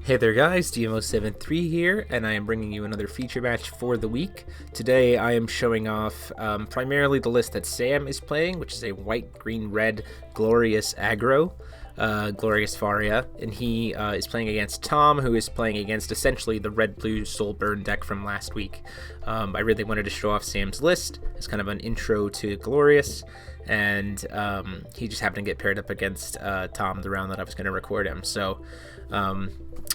Hey there guys, DMO73 here, and I am bringing you another feature match for the week. Today I am showing off primarily the list that Sam is playing, which is a white, green, red, Glorious aggro, Glorious Faria, and he is playing against Tom, who is playing against essentially the red-blue Soul Burn deck from last week. I really wanted to show off Sam's list as kind of an intro to Glorious, and he just happened to get paired up against Tom the round that I was going to record him, so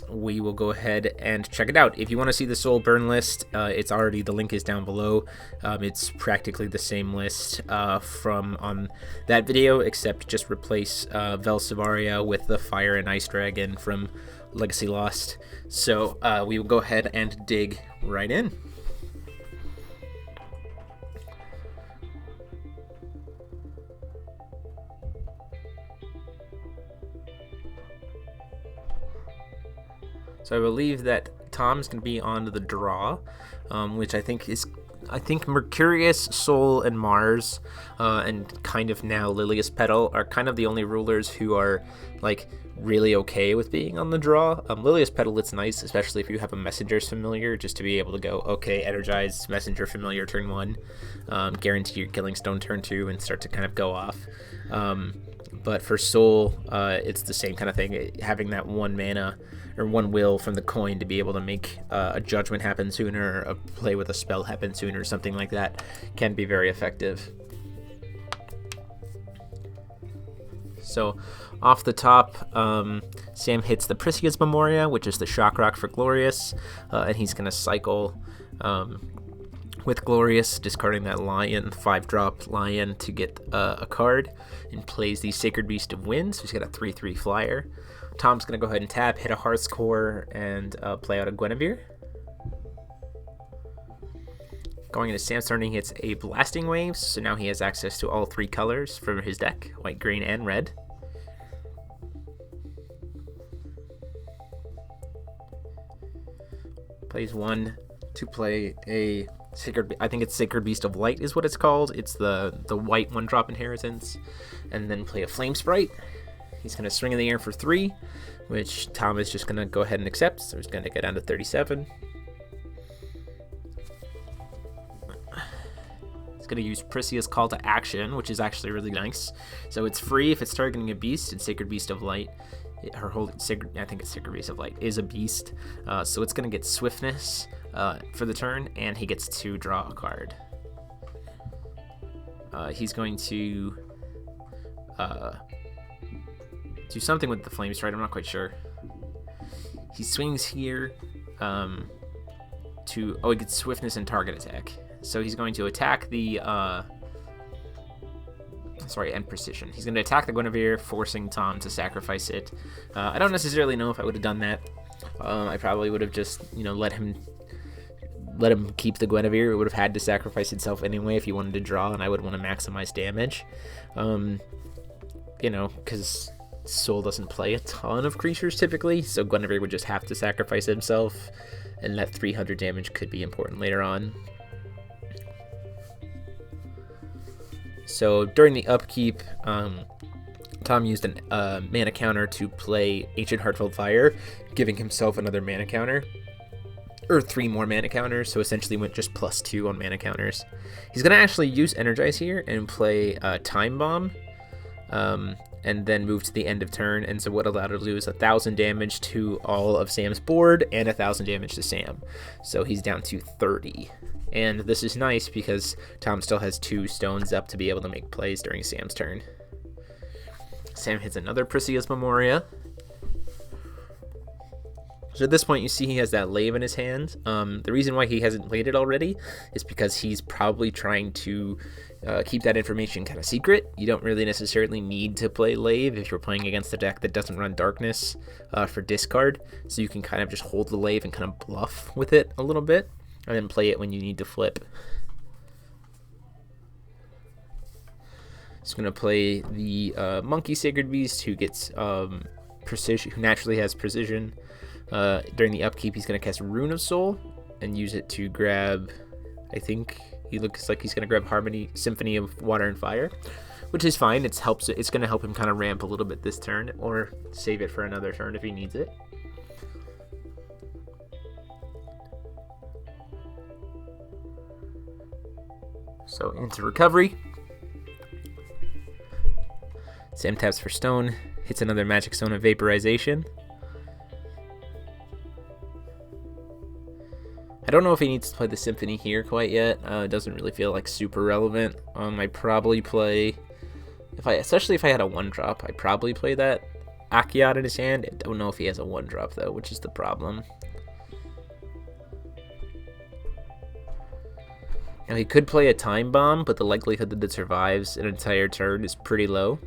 we will go ahead and check it out. If you want to see the Soul Burn list, the link is down below. It's practically the same list from on that video, except just replace Vel Savaria with the Fire and Ice Dragon from Legacy Lost. So we will go ahead and dig right in. So I believe that Tom's going to be on the draw, which I think Mercurius, Sol, and Mars, and kind of now Lilius Petal are kind of the only rulers who are like really okay with being on the draw. Lilius Petal, it's nice, especially if you have a Messenger's Familiar, just to be able to go, okay, energize Messenger Familiar turn 1, guarantee your Killing Stone turn 2, and start to kind of go off. But for Sol, it's the same kind of thing, having that 1 mana or 1 will from the coin to be able to make a judgment happen sooner, a play with a spell happen sooner, something like that can be very effective. So off the top, Sam hits the Priscia's Memoria, which is the Shock Rock for Glorious, and he's going to cycle with Glorious, discarding that Lion, 5-drop Lion to get a card, and plays the Sacred Beast of Wind, so he's got a 3/3 flyer. Tom's going to go ahead and tap, hit a Hearth's Core, and play out a Guinevere. Going into Sam's turn, he hits a Blasting Waves, so now he has access to all 3 colors from his deck, white, green, and red. Plays 1 to play a I think it's Sacred Beast of Light is what it's called. It's the white 1-drop inheritance. And then play a Flame Sprite. He's going to swing in the air for 3, which Tom is just going to go ahead and accept. So he's going to get down to 37. He's going to use Priscia's Call to Action, which is actually really nice. So it's free if it's targeting a beast. It's Sacred Beast of Light. I think it's Sacred Beast of Light is a beast. So it's going to get Swiftness for the turn, and he gets to draw a card. He's going to do something with the Flame Strike, I'm not quite sure. He swings here he gets Swiftness and target attack. So he's going to attack the and Precision. He's going to attack the Guinevere, forcing Tom to sacrifice it. I don't necessarily know if I would have done that. I probably would have just, let him keep the Guinevere. It would have had to sacrifice itself anyway if he wanted to draw, and I would want to maximize damage. Because Sol doesn't play a ton of creatures typically, so Guinevere would just have to sacrifice himself, and that 300 damage could be important later on. So during the upkeep, Tom used a mana counter to play Ancient Heartfelt Fire, giving himself another mana counter, or 3 more mana counters, so essentially went just +2 on mana counters. He's going to actually use Energize here and play Time Bomb, and then move to the end of turn, and so what allowed her to lose 1,000 damage to all of Sam's board and 1,000 damage to Sam. So he's down to 30. And this is nice because Tom still has 2 stones up to be able to make plays during Sam's turn. Sam hits another Priscia's Memoria. So at this point, you see he has that Lave in his hand. The reason why he hasn't played it already is because he's probably trying to keep that information kind of secret. You don't really necessarily need to play Lave if you're playing against a deck that doesn't run Darkness for discard. So you can kind of just hold the Lave and kind of bluff with it a little bit, and then play it when you need to flip. Just going to play the Monkey Sacred Beast, who gets precision, who naturally has precision. During the upkeep, he's going to cast Rune of Soul and use it to grab, I think he looks like he's going to grab Symphony of Water and Fire, which is fine. It's going to help him kind of ramp a little bit this turn, or save it for another turn if he needs it. So into recovery. Sam taps for stone, hits another magic stone of vaporization. I don't know if he needs to play the Symphony here quite yet. It doesn't really feel like super relevant. I'd probably play, especially if I had a 1-drop, I'd probably play that Akiat in his hand. I don't know if he has a 1-drop though, which is the problem. Now he could play a Time Bomb, but the likelihood that it survives an entire turn is pretty low.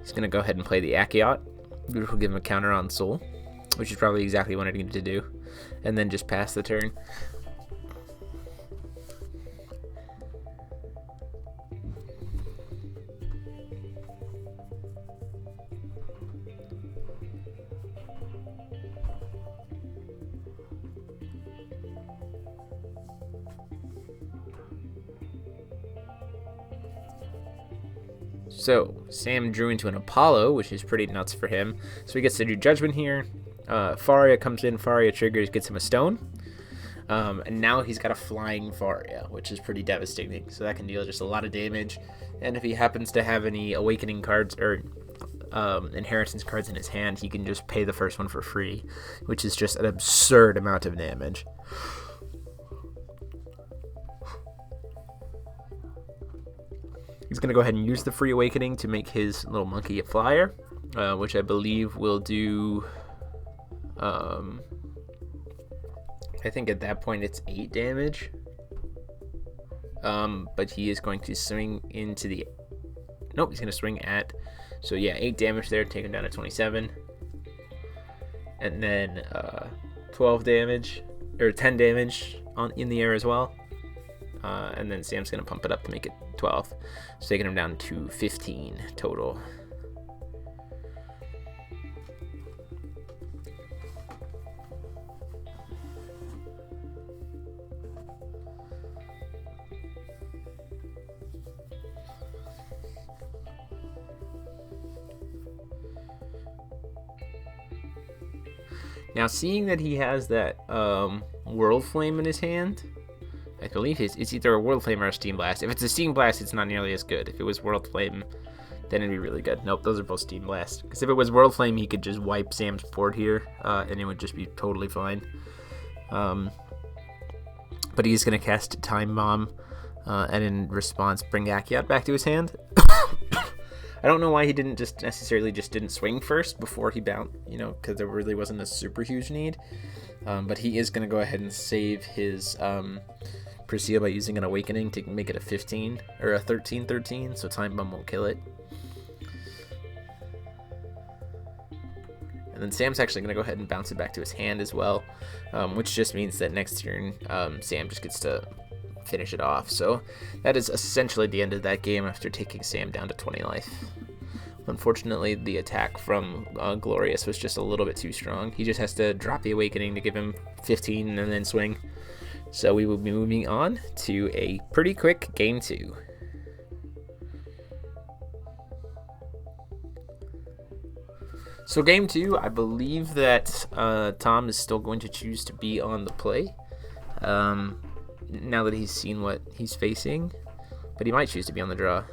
He's going to go ahead and play the Akiat, which will give him a counter on Soul, which is probably exactly what I needed to do, and then just pass the turn. So Sam drew into an Apollo, which is pretty nuts for him. So he gets to do Judgment here. Faria comes in, Faria triggers, gets him a stone. And now he's got a flying Faria, which is pretty devastating. So that can deal just a lot of damage. And if he happens to have any Awakening cards or Inheritance cards in his hand, he can just pay the first one for free, which is just an absurd amount of damage. He's going to go ahead and use the free Awakening to make his little monkey a flyer, which I believe will do, I think at that point it's 8 damage. But he is going to swing into the, nope, he's going to swing at, so yeah, 8 damage there, take him down to 27. And then 12 damage, or 10 damage in the air as well. And then Sam's going to pump it up to make it 12. So taking him down to 15 total. Now, seeing that he has that World Flame in his hand, I believe it's either a World Flame or a Steam Blast. If it's a Steam Blast, it's not nearly as good. If it was World Flame, then it'd be really good. Nope, those are both Steam Blast. Because if it was World Flame, he could just wipe Sam's board here, and it would just be totally fine. But he's going to cast Time Bomb, and in response, bring Akiat back to his hand. I don't know why he didn't just necessarily didn't swing first before he bounced, because there really wasn't a super huge need. But he is going to go ahead and save his Perseal by using an Awakening to make it a 15 or a 13/13, so Time Bomb won't kill it. And then Sam's actually going to go ahead and bounce it back to his hand as well, which just means that next turn Sam just gets to finish it off. So that is essentially the end of that game after taking Sam down to 20 life. Unfortunately, the attack from Glorious was just a little bit too strong. He just has to drop the Awakening to give him 15 and then swing. So we will be moving on to a pretty quick game 2. So game 2, I believe that Tom is still going to choose to be on the play. Now that he's seen what he's facing, but he might choose to be on the draw.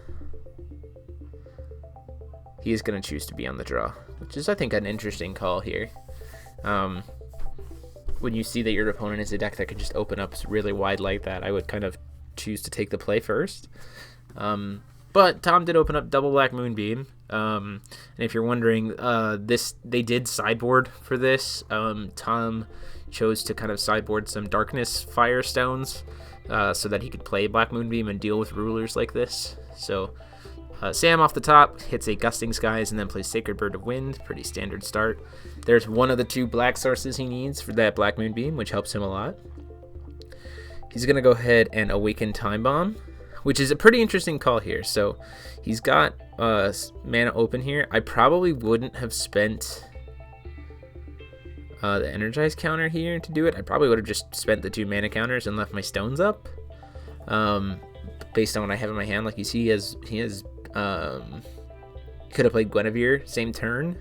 He is going to choose to be on the draw, which is, I think, an interesting call here. When you see that your opponent is a deck that can just open up really wide like that, I would kind of choose to take the play first. But Tom did open up double Black Moonbeam. And if you're wondering, they did sideboard for this. Tom chose to kind of sideboard some Darkness Firestones so that he could play Black Moonbeam and deal with rulers like this. So Sam off the top hits a Gusting Skies and then plays Sacred Bird of Wind. Pretty standard start. There's one of the 2 black sources he needs for that Black Moonbeam, which helps him a lot. He's going to go ahead and Awaken Time Bomb, which is a pretty interesting call here. So he's got mana open here. I probably wouldn't have spent the Energize counter here to do it. I probably would have just spent the 2 mana counters and left my stones up. Based on what I have in my hand, like you see, he has could have played Guinevere same turn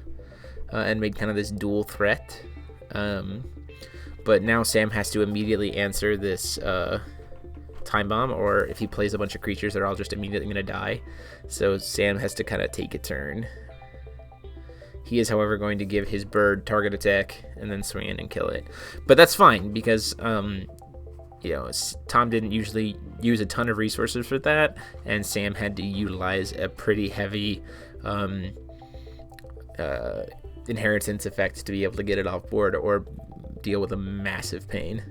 and made kind of this dual threat. but now Sam has to immediately answer this time bomb, or if he plays a bunch of creatures, they're all just immediately going to die. So Sam has to kind of take a turn. He is, however, going to give his bird target attack and then swing in and kill it. But that's fine because, you know, Tom didn't usually use a ton of resources for that, and Sam had to utilize a pretty heavy inheritance effect to be able to get it off board or deal with a massive pain.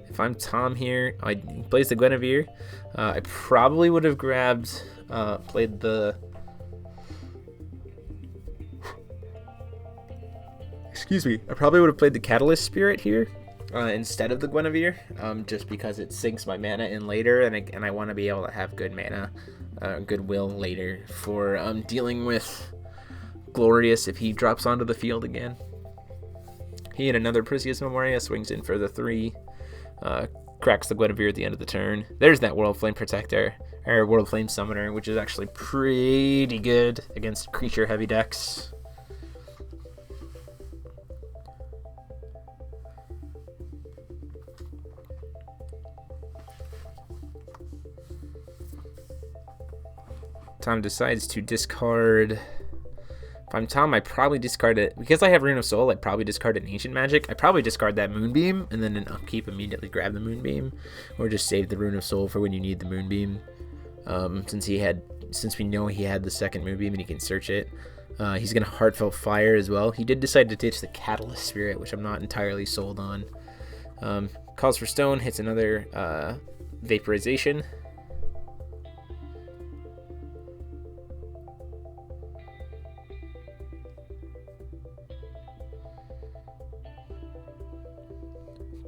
If I'm Tom here, he plays the Guinevere. I probably would have grabbed, played the... Excuse me. I probably would have played the Catalyst Spirit here instead of the Guinevere, just because it sinks my mana in later, and I want to be able to have good mana, goodwill later for dealing with Glorious if he drops onto the field again. He and another Perseus Memoria swings in for the 3. Cracks the Guinevere at the end of the turn. There's that World Flame Protector, or World Flame Summoner, which is actually pretty good against creature heavy decks. Tom decides to discard. If I'm Tom, I probably discard it. Because I have Rune of Soul, I'd probably discard an Ancient Magic. I probably discard that Moonbeam, and then in upkeep immediately grab the Moonbeam. Or just save the Rune of Soul for when you need the Moonbeam. Since we know he had the second Moonbeam and he can search it. He's going to Heartfelt Fire as well. He did decide to ditch the Catalyst Spirit, which I'm not entirely sold on. Calls for Stone, hits another Vaporization.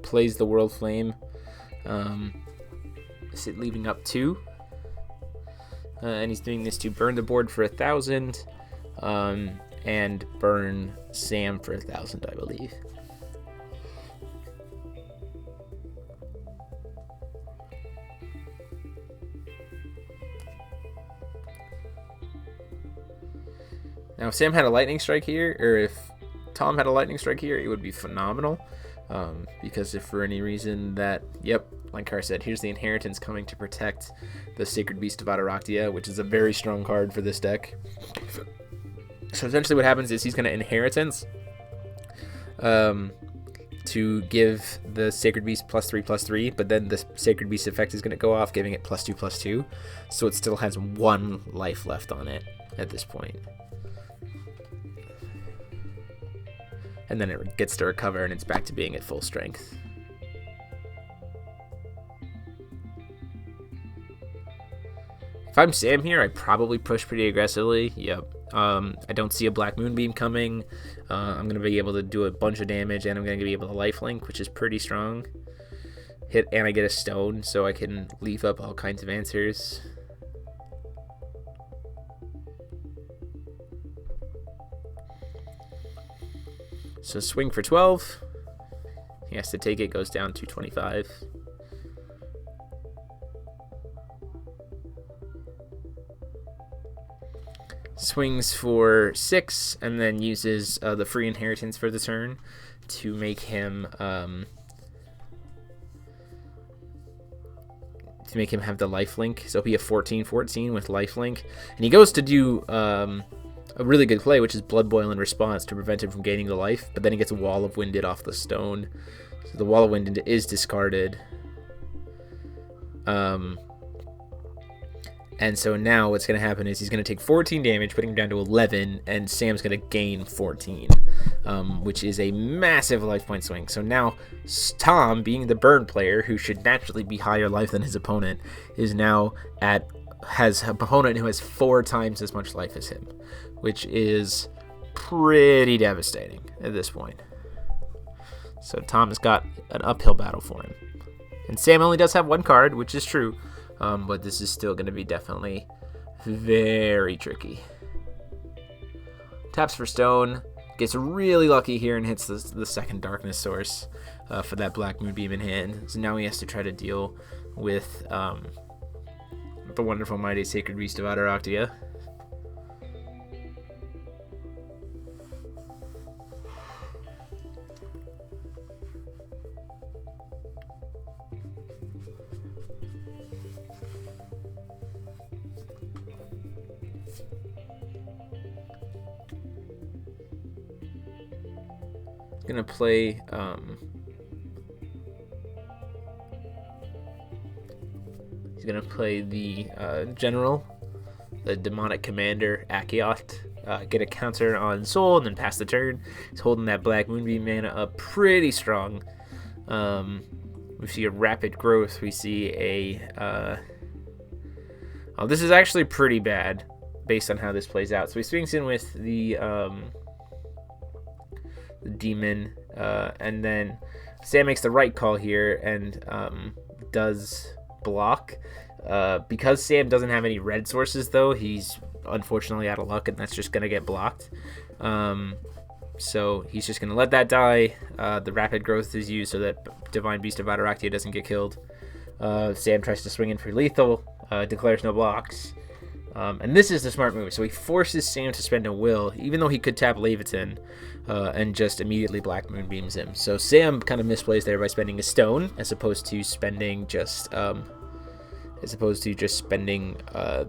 Plays the World Flame, leaving up 2, and he's doing this to burn the board for 1,000, and burn Sam for 1,000, I believe. Now, if Sam had a Lightning Strike here, or if Tom had a Lightning Strike here, it would be phenomenal. Because if for any reason that, yep, like Car said, here's the Inheritance coming to protect the Sacred Beast of Ataraktia, which is a very strong card for this deck. So essentially what happens is he's going to Inheritance to give the Sacred Beast +3/+3, but then the Sacred Beast effect is going to go off, giving it +2/+2, so it still has 1 life left on it at this point. And then it gets to recover, and it's back to being at full strength. If I'm Sam here, I probably push pretty aggressively. Yep. I don't see a Black Moonbeam coming. I'm going to be able to do a bunch of damage, and I'm going to be able to lifelink, which is pretty strong. Hit, and I get a stone, so I can leave up all kinds of answers. So swing for 12. He has to take it, goes down to 25. Swings for 6, and then uses the free Inheritance for the turn to make him have the lifelink. So he'll be a 14/14 with lifelink, and he goes to do a really good play, which is Blood Boil in response to prevent him from gaining the life, but then he gets a Wall of Winded off the stone. So the Wall of Winded is discarded. And so now what's going to happen is he's going to take 14 damage, putting him down to 11, and Sam's going to gain 14, which is a massive life point swing. So now Tom, being the burn player, who should naturally be higher life than his opponent, is now has an opponent who has 4 times as much life as him, which is pretty devastating at this point. So Tom has got an uphill battle for him. And Sam only does have 1 card, which is true, but this is still going to be definitely very tricky. Taps for Stone, gets really lucky here and hits the second Darkness Source for that Black Moonbeam in hand. So now he has to try to deal with the wonderful mighty Sacred Beast of Ataraktia. gonna play he's gonna play the general, the demonic commander Akiot. Get a counter on Soul and then pass the turn. He's holding that Black Moonbeam mana up pretty strong. We see a rapid growth. We see a oh, this is actually pretty bad based on how this plays out. So he swings in with the demon, and then Sam makes the right call here and does block. Because Sam doesn't have any red sources, though, he's unfortunately out of luck, and that's just going to get blocked. So he's just going to let that die. The rapid growth is used so that Divine Beast of Adaraktia doesn't get killed. Sam tries to swing in for lethal, declares no blocks. And this is the smart move. So he forces Sam to spend a will, even though he could tap Leviathan, and just immediately Black Moonbeams him. So Sam kind of misplays there by spending a stone as opposed to spending just the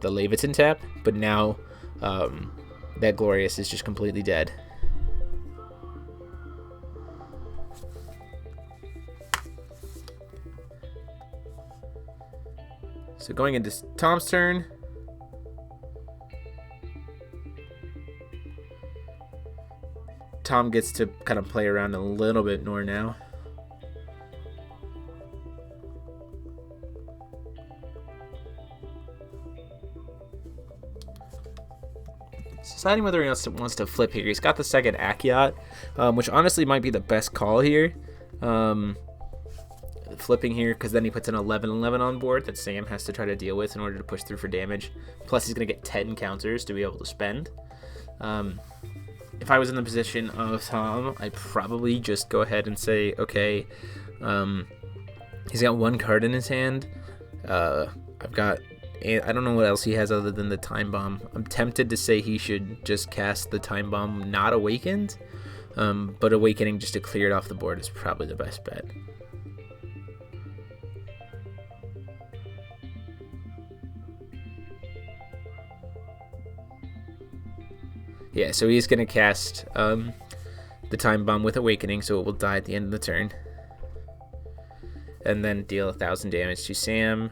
Leviathan tap. But now that Glorious is just completely dead. So going into Tom's turn. Tom gets to kind of play around a little bit more now. Deciding whether he wants to flip here. He's got the second Akiot, which honestly might be the best call here. Flipping here, because then he puts an 11/11 on board that Sam has to try to deal with in order to push through for damage. Plus, he's going to get 10 counters to be able to spend. If I was in the position of Tom, I'd probably just go ahead and say, okay, he's got one card in his hand. I don't know what else he has other than the Time Bomb. I'm tempted to say he should just cast the Time Bomb, not Awakened, but Awakening just to clear it off the board is probably the best bet. Yeah, so he's going to cast the Time Bomb with Awakening, so it will die at the end of the turn. And then deal 1,000 damage to Sam,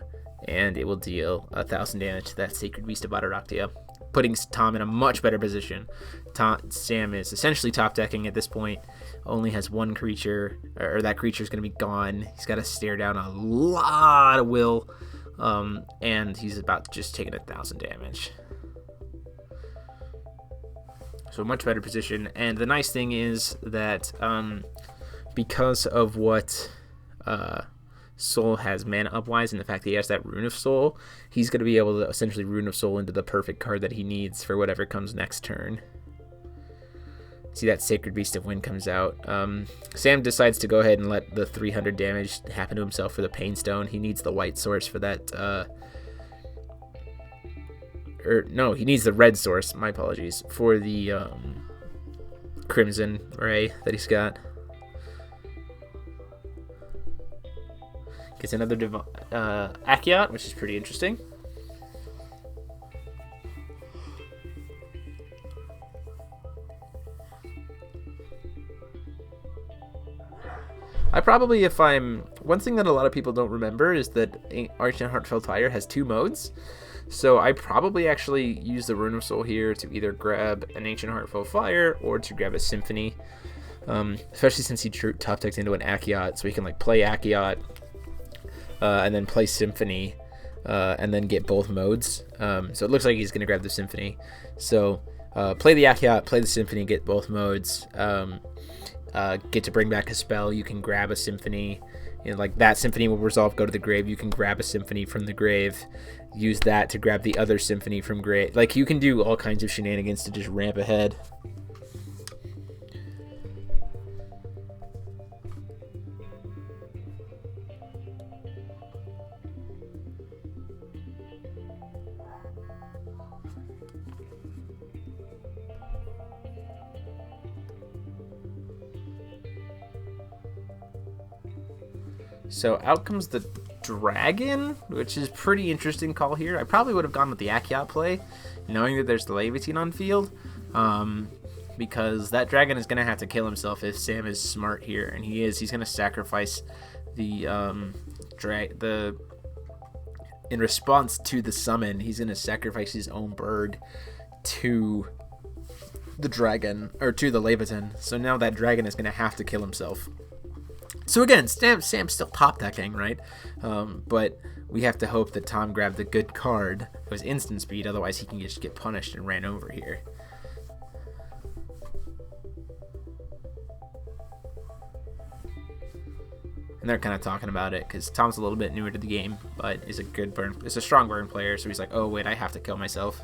and it will deal 1,000 damage to that Sacred Beast of Adaraktia, putting Tom in a much better position. Sam is essentially top decking at this point, only has one creature, or that creature is going to be gone. He's got to stare down a lot of will, and he's about just taking 1,000 damage. So much better position. And the nice thing is that because of what Soul has mana up-wise and the fact that he has that Rune of Soul, he's going to be able to essentially Rune of Soul into the perfect card that he needs for whatever comes next turn. See, that Sacred Beast of Wind comes out. Sam decides to go ahead and let the 300 damage happen to himself for the Pain Stone. He needs the white source for that... no, he needs the red source, my apologies, for the Crimson Ray that he's got. Gets another Akiot, which is pretty interesting. One thing that a lot of people don't remember is that Ancient Heartfelt Fire has 2 modes. So I probably actually use the Rune of Soul here to either grab an Ancient Heartfelt Fire or to grab a Symphony. Especially since he top decked into an Akiot, so he can like play Akiot and then play Symphony and then get both modes. So it looks like he's going to grab the Symphony. So play the Akiot, play the Symphony, get both modes. Get to bring back a spell. You can grab a Symphony. Like that Symphony will resolve, go to the grave. You can grab a Symphony from the grave. Use that to grab the other Symphony from grave. Like, you can do all kinds of shenanigans to just ramp ahead. So out comes the Dragon, which is pretty interesting call here. I probably would have gone with the Akiot play, knowing that there's the Leviathan on field. because that dragon is going to have to kill himself if Sam is smart here, and he is. He's going to sacrifice the in response to the summon, he's going to sacrifice his own bird to the dragon, or to the Leviathan. So now that dragon is going to have to kill himself. So again, Sam's still top decking, right? But we have to hope that Tom grabbed the good card. It was instant speed, otherwise he can just get punished and ran over here. And they're kind of talking about it because Tom's a little bit newer to the game, but is a strong burn player. So he's like, oh wait, I have to kill myself.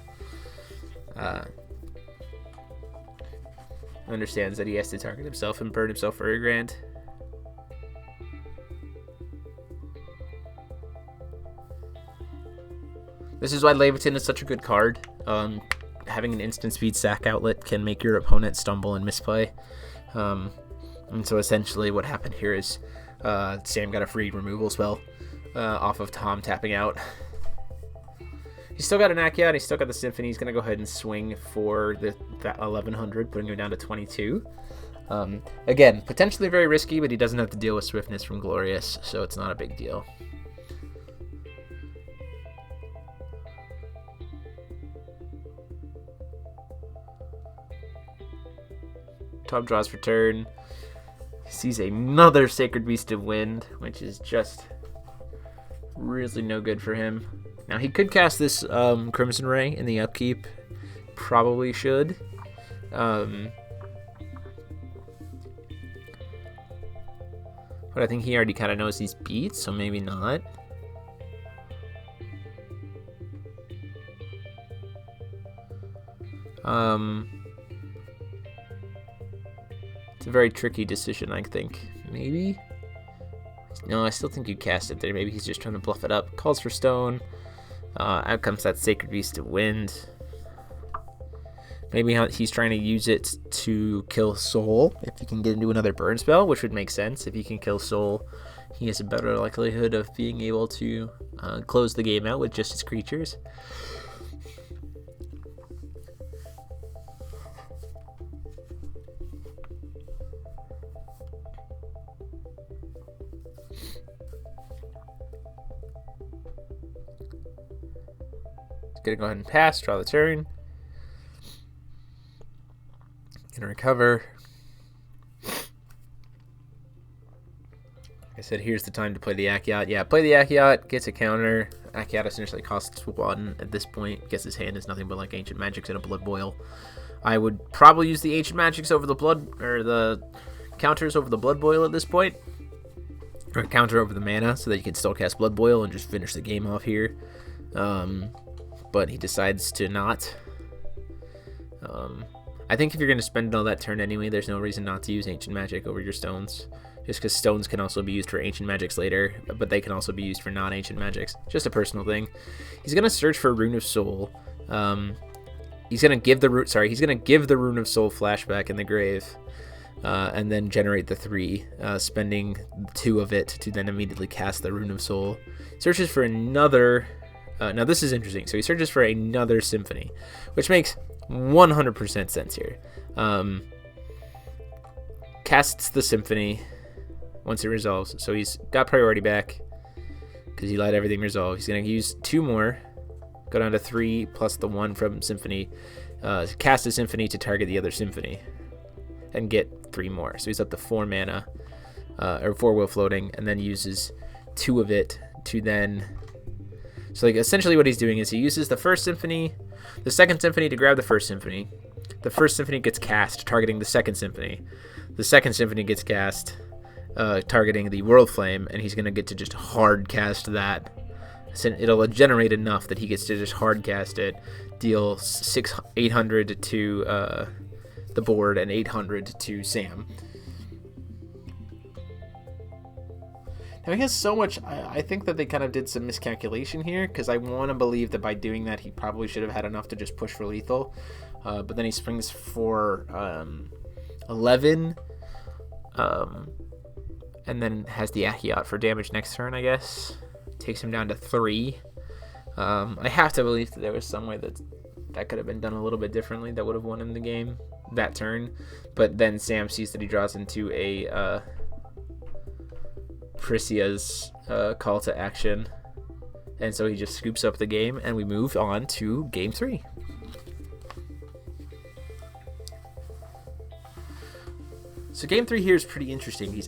Understands that he has to target himself and burn himself for a grand. This is why Leviathan is such a good card. Having an instant speed sack outlet can make your opponent stumble and misplay. And so essentially what happened here is Sam got a free removal spell off of Tom tapping out. He's still got an Akiat, he's still got the Symphony. He's going to go ahead and swing for that 1100, putting him down to 22. Again, potentially very risky, but he doesn't have to deal with swiftness from Glorious, so it's not a big deal. Tom draws for turn. He sees another Sacred Beast of Wind, which is just really no good for him. Now, he could cast this Crimson Ray in the upkeep. Probably should. But I think he already kind of knows these beats, so maybe not. It's a very tricky decision, I think. Maybe? No, I still think you cast it there. Maybe he's just trying to bluff it up. Calls for stone. Out comes that Sacred Beast of Wind. Maybe he's trying to use it to kill Soul, if he can get into another burn spell, which would make sense. If he can kill Soul, he has a better likelihood of being able to close the game out with just his creatures. Gonna go ahead and pass, draw the turn. Gonna recover. Like I said, here's the time to play the Akiat. Yeah, play the Akiat, gets a counter. Akiat essentially costs 1 at this point. Guess his hand is nothing but like Ancient Magics and a Blood Boil. I would probably use the Ancient Magics over the Blood, or the counters over the Blood Boil at this point. Or counter over the mana so that you can still cast Blood Boil and just finish the game off here. But he decides to not. I think if you're going to spend all that turn anyway, there's no reason not to use Ancient Magic over your stones. Just because stones can also be used for Ancient Magics later, but they can also be used for non-Ancient Magics. Just a personal thing. He's going to search for Rune of Soul. He's going to give the Rune of Soul flashback in the grave. And then generate the 3, spending 2 of it to then immediately cast the Rune of Soul. Searches for another... now this is interesting. So he searches for another Symphony, which makes 100% sense here. Casts the Symphony once it resolves. So he's got priority back because he let everything resolve. He's going to use 2 more, go down to 3 plus the 1 from Symphony, cast a Symphony to target the other Symphony, and get 3 more. So he's up to 4 mana, or 4 will floating, and then uses 2 of it to then... So like essentially what he's doing is he uses the first Symphony, the second Symphony to grab the first Symphony. The first Symphony gets cast, targeting the second Symphony. The second Symphony gets cast, targeting the World Flame, and he's going to get to just hard cast that. So it'll generate enough that he gets to just hard cast it, deal 800 to the board and 800 to Sam. Now he has so much. I think that they kind of did some miscalculation here, because I want to believe that by doing that he probably should have had enough to just push for lethal, but then he springs for 11, and then has the Akiat for damage next turn, I guess. Takes him down to 3. I have to believe that there was some way that could have been done a little bit differently that would have won him the game, that turn, but then Sam sees that he draws into a Pricia's call to action, and so he just scoops up the game, and we move on to game 3. So game 3 here is pretty interesting.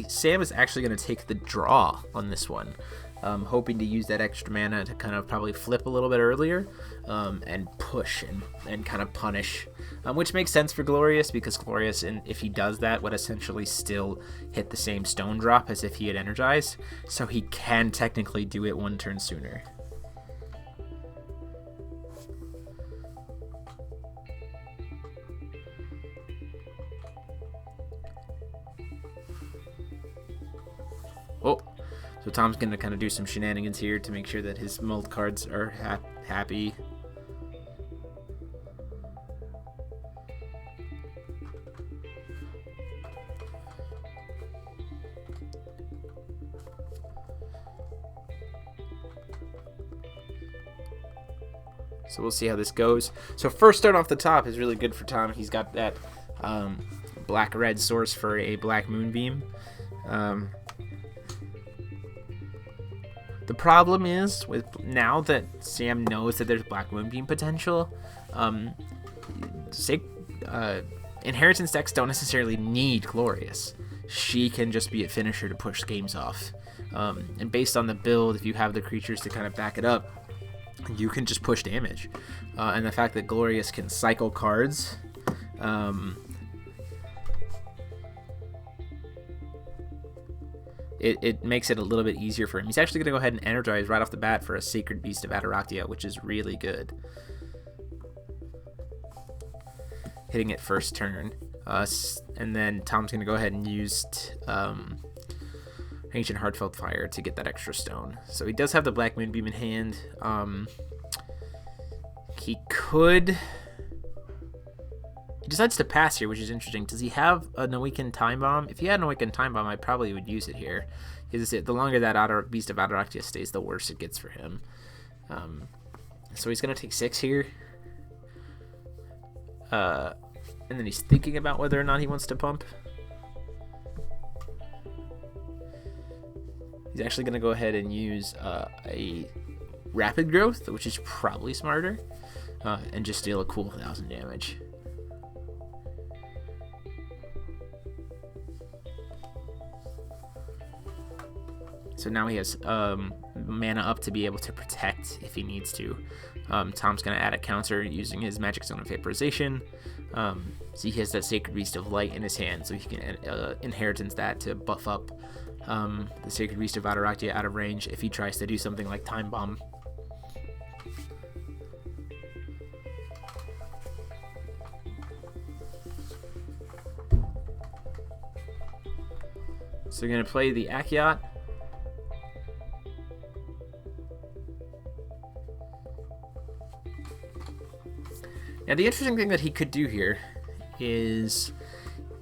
Sam is actually going to take the draw on this one, hoping to use that extra mana to kind of probably flip a little bit earlier, and push and kind of punish, which makes sense for Glorious, because Glorious, if he does that, would essentially still hit the same stone drop as if he had energized, so he can technically do it one turn sooner. Oh, so Tom's going to kind of do some shenanigans here to make sure that his mulled cards are happy. So we'll see how this goes. So first start off the top is really good for Tom. He's got that black-red source for a Black Moonbeam. The problem is, with now that Sam knows that there's Black Moonbeam potential, Inheritance decks don't necessarily need Glorious. She can just be a finisher to push games off. And based on the build, if you have the creatures to kind of back it up, you can just push damage. And the fact that Glorious can cycle cards, it makes it a little bit easier for him. He's actually going to go ahead and energize right off the bat for a Sacred Beast of Ataraktia, which is really good. Hitting it first turn. And then Tom's going to go ahead and use Ancient Heartfelt Fire to get that extra stone. So he does have the Black Moonbeam in hand. He decides to pass here, which is interesting. Does he have an Awakened Time Bomb? If he had an Awakened Time Bomb, I probably would use it here. Because the longer that Beast of Ataraktia stays, the worse it gets for him. So he's going to take 6 here. And then he's thinking about whether or not he wants to pump. He's actually going to go ahead and use a Rapid Growth, which is probably smarter, and just deal a cool 1,000 damage. So now he has mana up to be able to protect if he needs to. Tom's going to add a counter using his Magic Zone of Vaporization. So he has that Sacred Beast of Light in his hand, so he can Inheritance that to buff up the Sacred Beast of Ataraktia out of range if he tries to do something like Time Bomb. So you're going to play the Akiat. Now the interesting thing that he could do here is,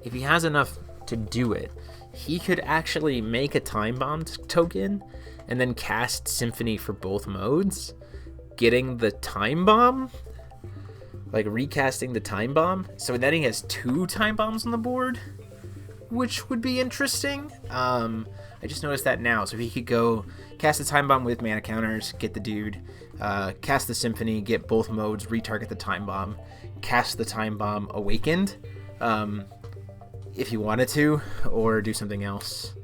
if he has enough to do it, he could actually make a Time Bomb token and then cast Symphony for both modes, getting the Time Bomb, like recasting the Time Bomb. So then he has 2 Time Bombs on the board, which would be interesting. I just noticed that now. So he could go cast the Time Bomb with mana counters, get the dude, cast the Symphony, get both modes, retarget the Time Bomb, cast the Time Bomb Awakened, if he wanted to, or do something else.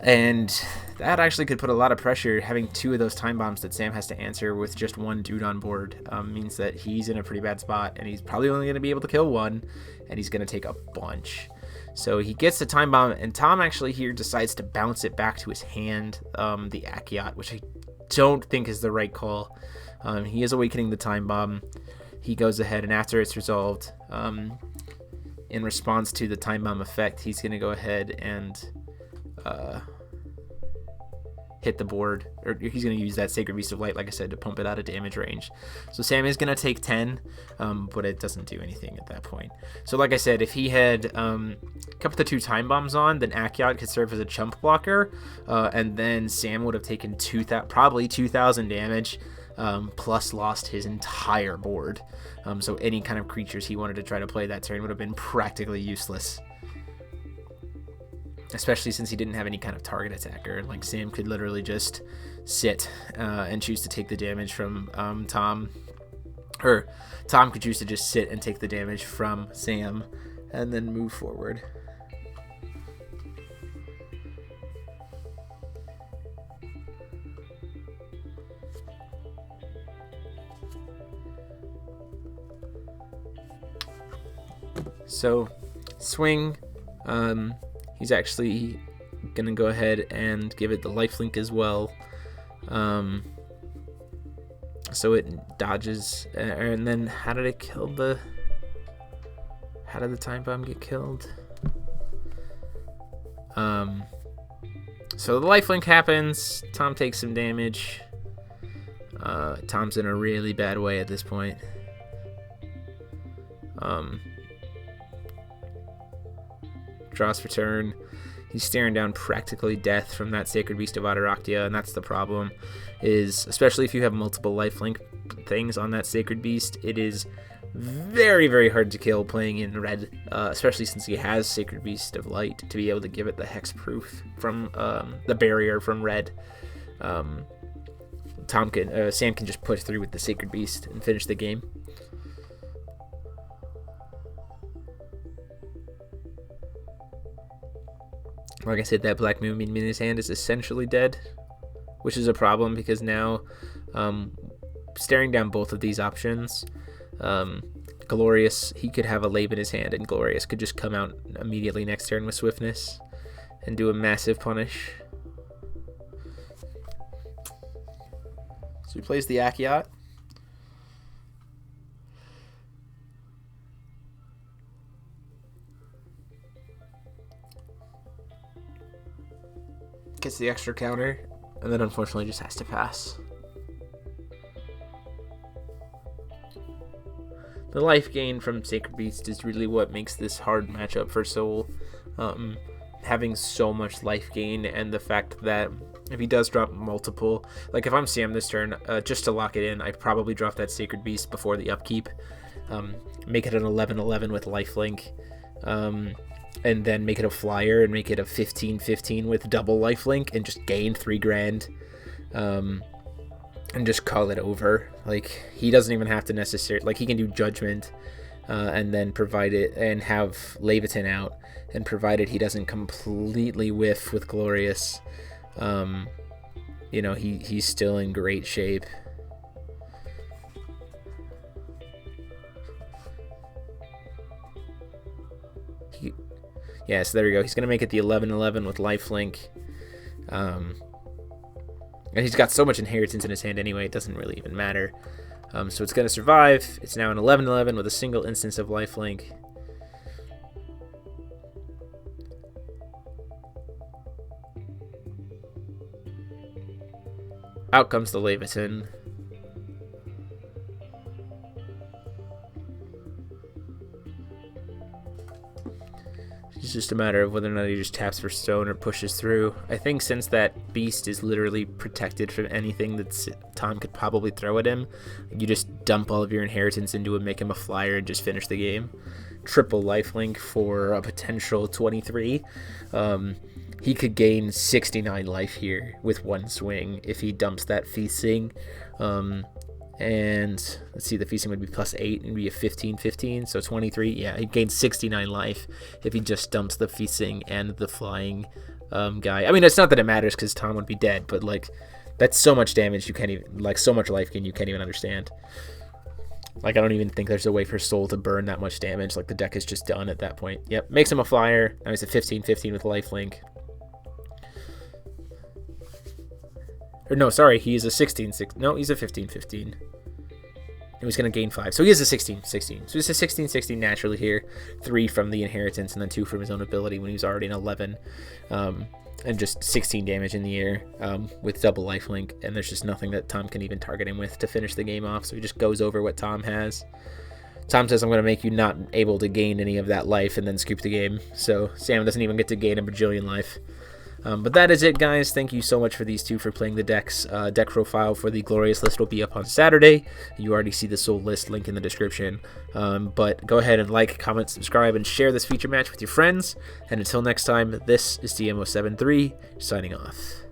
And that actually could put a lot of pressure. Having 2 of those Time Bombs that Sam has to answer with just 1 dude on board means that he's in a pretty bad spot, and he's probably only going to be able to kill 1, and he's going to take a bunch. So he gets the Time Bomb, and Tom actually here decides to bounce it back to his hand, the Akiat, which I don't think is the right call. He is awakening the Time Bomb. He goes ahead, and after it's resolved, in response to the Time Bomb effect, he's going to go ahead and hit the board, or he's going to use that Sacred Beast of Light, like I said, to pump it out of damage range. So Sam is going to take 10, but it doesn't do anything at that point. So like I said, if he had kept the 2 Time Bombs on, then Akiat could serve as a chump blocker, and then Sam would have taken probably 2,000 damage plus lost his entire board. So any kind of creatures he wanted to try to play that turn would have been practically useless. Especially since he didn't have any kind of target attacker. Like, Sam could literally just sit and choose to take the damage from Tom. Or Tom could choose to just sit and take the damage from Sam and then move forward. So, swing, he's actually going to go ahead and give it the lifelink as well. So it dodges, and then how did it kill how did the time bomb get killed? So the lifelink happens, Tom takes some damage. Tom's in a really bad way at this point. Draws for turn. He's staring down practically death from that Sacred Beast of Adaraktia, and that's the problem, is especially if you have multiple lifelink things on that Sacred Beast, it is very, very hard to kill playing in red, especially since he has Sacred Beast of Light to be able to give it the hexproof from the barrier from red. Sam can just push through with the Sacred Beast and finish the game. Like I said, that Black Moonbeam in his hand is essentially dead, which is a problem because now, staring down both of these options, Glorious, he could have a Lave in his hand, and Glorious could just come out immediately next turn with Swiftness and do a massive punish. So he plays the Akiat. Gets the extra counter, and then unfortunately just has to pass. The life gain from Sacred Beast is really what makes this hard matchup for Soul. Having so much life gain, and the fact that if he does drop multiple, like if I'm Sam this turn, just to lock it in, I probably drop that Sacred Beast before the upkeep. Make it an 11/11 with lifelink. And then make it a flyer and make it a 15/15 with double lifelink and just gain 3 grand, and just call it over. Like, he doesn't even have to necessarily, like, he can do Judgment, and then provide it and have Leviathan out, and provided he doesn't completely whiff with Glorious, you know, he's still in great shape. Yeah, so there we go. He's going to make it the 11/11 with lifelink. And he's got so much inheritance in his hand anyway, it doesn't really even matter. So it's going to survive. It's now an 11/11 with a single instance of lifelink. Out comes the Leviathan. It's just a matter of whether or not he just taps for stone or pushes through. I think since that beast is literally protected from anything that Tom could probably throw at him, you just dump all of your inheritance into him, make him a flyer, and just finish the game. Triple lifelink for a potential 23. He could gain 69 life here with one swing if he dumps that feasting. And let's see, the feasting would be +8 and be a 15/15, so 23. Yeah, he gains 69 life if he just dumps the feasting and the flying guy. I mean, it's not that it matters because Tom would be dead, but like, that's so much damage you can't even, like, so much life gain you can't even understand. Like, I don't even think there's a way for Soul to burn that much damage. Like, the deck is just done at that point. Yep, makes him a flyer. Now he's a 15/15 with lifelink. Or no, sorry, he's a 16/16. No, he's a 15/15. And he's going to gain 5. So he is a 16/16. So he's a 16/16 naturally here. 3 from the inheritance and then 2 from his own ability when he was already an 11. And just 16 damage in the air with double lifelink. And there's just nothing that Tom can even target him with to finish the game off. So he just goes over what Tom has. Tom says, I'm going to make you not able to gain any of that life and then scoop the game. So Sam doesn't even get to gain a bajillion life. But that is it, guys. Thank you so much for these two for playing the decks. Deck profile for the Glorious list will be up on Saturday. You already see the sold list link in the description. But go ahead and like, comment, subscribe, and share this feature match with your friends. And until next time, this is DMO73 signing off.